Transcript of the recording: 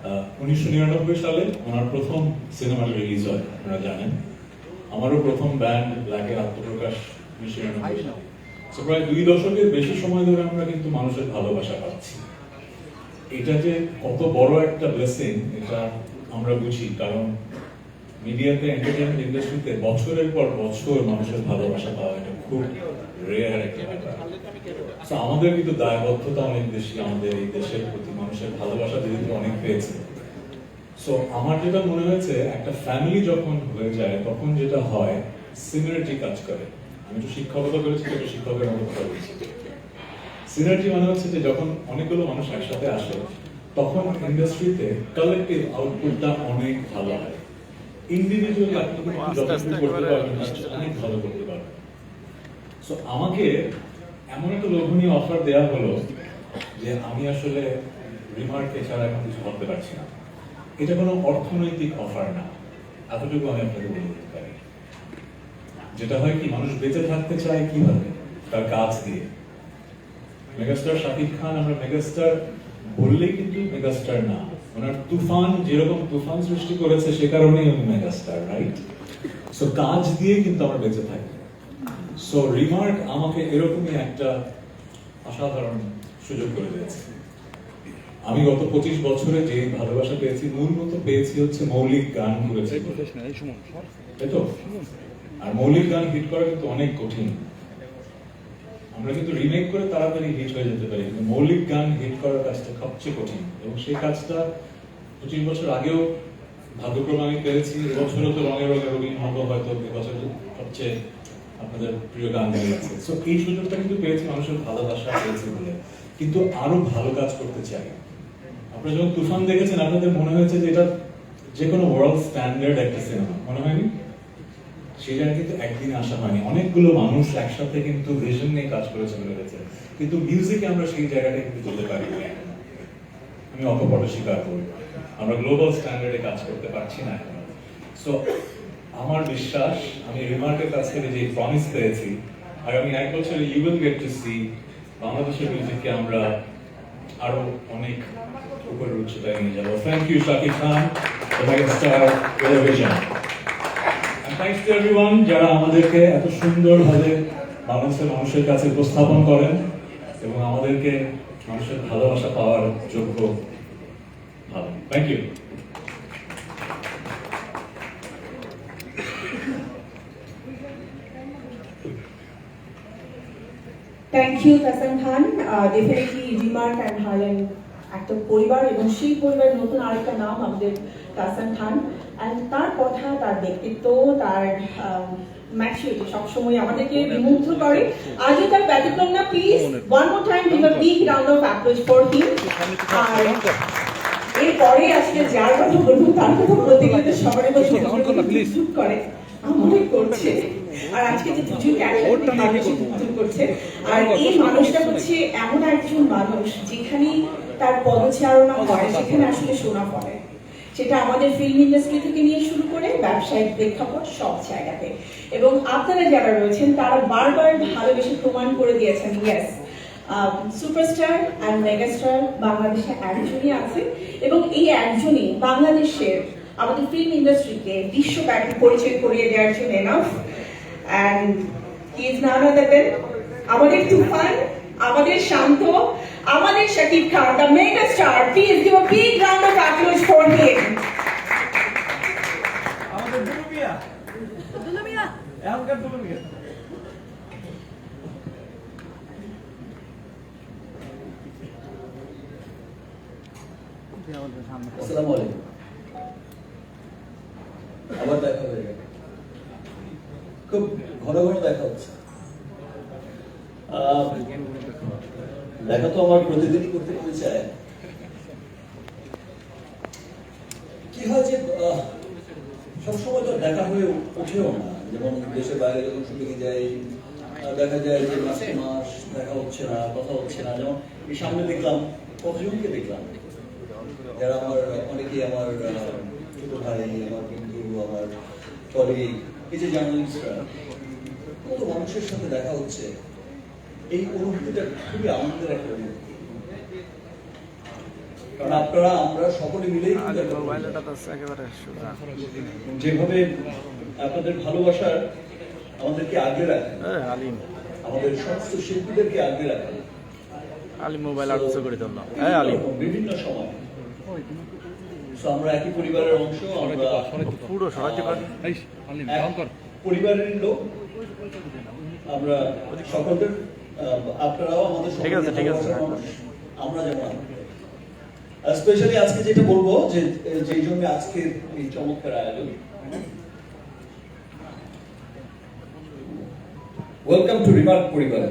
1999 সালে ওনার প্রথম সিনেমাটা রিলিজ হয়, আপনারা জানেন। আমারও প্রথম ব্যান্ড ব্ল্যাকের আত্মপ্রকাশ 1999 সালে। প্রায় 2 দশকের বেশি সময় ধরে আমরা কিন্তু মানুষের ভালোবাসা পাচ্ছি। এটা যে কত বড় একটা ব্লেসিং এটা আমরা বুঝি, কারণ মিডিয়াতে, এন্টারটেইনমেন্ট ইন্ডাস্ট্রিতে বছরের পর বছর মানুষের ভালোবাসা পাওয়া এটা খুব রেয়ার একটা ব্যাপার। আমাদের কিন্তু দায়বদ্ধতা অনেক বেশি আমাদের এই দেশের প্রতি, মানুষের ভালোবাসা যেহেতু অনেক পেয়েছে। আমার যেটা মনে হয়েছে, একটা ফ্যামিলি যখন হয়ে যায় তখন যেটা হয়, সিনার্জি কাজ করে। আমি তো শিক্ষকতা করেছি, তো শিক্ষকের মতো কথা বলছি। সিনার্জি মানে হচ্ছে যে যখন অনেকগুলো মানুষ একসাথে আসে তখন ইন্ডাস্ট্রিতে কালেক্টিভ আউটপুটটা অনেক ভালো হয়। ইন্ডিভিজুয়ালি আপনি যতটুকু করতে পারবেন অনেক ভালো করতে পারবেন। আমাকে এমন একটা লোভনীয় অফার দেওয়া হলো যে আমি আসলে রিমার্কে ছাড়া এখন কিছু ভাবতে পারছি না। এটা কোনো অর্থনৈতিক অফার না, এতটুকু আমি আপনাকে বলে দিতে পারি। যেটা হয় কি, মানুষ বেঁচে থাকতে চায় কিভাবে? তার কাজ দিয়ে। মেগাস্টার শাকিব খান, আমরা মেগাস্টার বললেই কিন্তু মেগাস্টার না, ওনার তুফান যেরকম তুফান সৃষ্টি করেছে সে কারণেই উনি মেগাস্টার, রাইট? কাজ দিয়ে কিন্তু আমরা বেঁচে থাকি। রিমার্ক আমাকে এরকমই একটা অসাধারণ সুযোগ করে দিয়েছে। আমি গত 25 বছরে যে ভালোবাসা পেয়েছি, মূলত পেয়েছি হচ্ছে মৌলিক গান করেছি, তাই তো? আর মৌলিক গান হিট করা কিন্তু অনেক কঠিন। আমরা কিন্তু রিমেক করে তাড়াতাড়ি হিট হয়ে যেতে পারি, কিন্তু মৌলিক গান হিট করার কাজটা সবচেয়ে কঠিন। এবং সেই কাজটা 25 বছর আগেও ভাগ্যক্রমে আমি পেরেছি। এবছরও তো রঙের রঙে রঙিন হব, হয়তো এবছর সবচেয়ে আপনাদের প্রিয় গান হয়ে গেছে। এই সুযোগটা কিন্তু পেয়েছি মানুষের ভালোবাসা পেয়েছি বলে, কিন্তু আরো ভালো কাজ করতে চাই। আপনারা যখন তুফান দেখেছেন আপনাদের মনে হয়েছে যে এটা যে কোনো ওয়ার্ল্ড স্ট্যান্ডার্ড একটা সিনেমা, মনে হয়নি? সেই জায়গায় কিন্তু একদিনে আসা হয়নি, অনেকগুলো মানুষ একসাথে কিন্তু ভিশন নিয়ে কাজ করে চলে গেছে, কিন্তু মিউজিকে আমরা সেই জায়গাটা কিন্তু যেতে পারি না। আমি অকপট স্বীকার করি, আমরা গ্লোবাল স্ট্যান্ডার্ডে কাজ করতে পারছি না এখন। আমার বিশ্বাস, আমি রিমার্কের কাছ থেকে যে প্রমিস পেয়েছি, আগামী 1 বছরে you will get to see বাংলাদেশের মিউজিককে আমরা আরো অনেক উপরের উচ্চতায় নিয়ে যাবো। Thank you Shakib Khan, megastar television. Thanks to everyone যারা আমাদেরকে এত সুন্দরভাবে বাংলাদেশের মানুষের কাছে উপস্থাপন করেন এবং আমাদেরকে মানুষের ভালোবাসা পাওয়ার যোগ্য ভাবেন। Thank you. Thank you, Tassan Khan. Definitely, Remark and Harlan একটা পরিবার, এবং সেই পরিবারের নতুন আরেকটা নাম আমাদের তাহসান খান। অ্যান্ড তার কথা, তার ব্যক্তিত্ব, তার ম্যাচুরিটি সবসময় আমাদেরকে বিমুগ্ধ করে। আজও তার ব্যতিক্রম না। Please one more time give a big round of applause for him. আর এরপরে আজকে যার কথা বলবো তার কথা বলতে গেলে সবারই বসে করে আমারই করছে। আর আজকে যে দুজন ক্যারেক্টার করছে, আর এই মানুষটা হচ্ছে এমন একজন মানুষ যেখানে তার পদচারণা হয় সেখানে আসলে শোনা পড়ে। সেটা আমাদের ফিল্ম ইন্ডাস্ট্রি থেকে নিয়ে শুরু করে ব্যবসায়িক প্রেক্ষাপট সব জায়গাতে। এবং আপনারা যারা রয়েছেন তারা বারবার ভালোবেসে প্রমাণ করে দিয়েছেন, ইয়েস সুপারস্টার অ্যান্ড মেগাস্টার বাংলাদেশে একজনই আছে, এবং এই একজনই বাংলাদেশের আমাদের ফিল্ম ইন্ডাস্ট্রিকে বিশ্বব্যাপী পরিচয় করিয়ে দেওয়ার জন্য enough. And he is none other than আমাদের তুফান, আমাদের শান্ত, আমাদের Shakib Khan, the mega star. Please give a big round of applause for him. আমাদের দুলুমিয়া এখনকার দুলুমিয়া। আসসালামু আলাইকুম। আবার দেখা হয়ে গেল, খুব ঘন ঘন দেখা হচ্ছে। দেখা তো আমার প্রতিদিনই করতে মনে চায়। কি হয় যে সবসময় তো দেখা হয়ে ওঠেও না। যেমন দেশের বাইরে যখন শুটিংয়ে যাই, দেখা যায় যে মাসে মাস দেখা হচ্ছে না, কথা হচ্ছে না। যেমন এই সামনে দেখলাম কতজনকে দেখলাম যারা আমার অনেকেই আমার ছোট ভাই, আমার বন্ধু, আমার কলিগ, এই যে জার্নালিস্টরা, কত মানুষের সাথে দেখা হচ্ছে। এই অনুভূতিটা খুবই আনন্দের একটা অনুভূতি। কারণ আপনারা আমরা সকলে মিলেই কিন্তু একটা পরিবার। যেভাবে আপনাদের ভালোবাসার আমাদেরকে আগলে রাখে, আমাদের সমস্ত শিল্পীদেরকে আগলে রাখে আলিম মোবাইল আর উঁচু করে ধরলাম। হ্যাঁ আলিম বিভিন্ন সময়। So, আমরা একই পরিবারের অংশ, আমরা পুরো সরাইতে পারি। এক পরিবারের লোক, আমরা সকলদের আপনারাও আমাদের ঠিক আছে, ঠিক আছে। ভালোবাসার মানুষ, আমরা যেমন স্পেশালি আজকে যেটা বলবো যে যেই জন্য আজকে এই চমৎকার আয়োজন, ওয়েলকাম টু রিমার্ক পরিবার।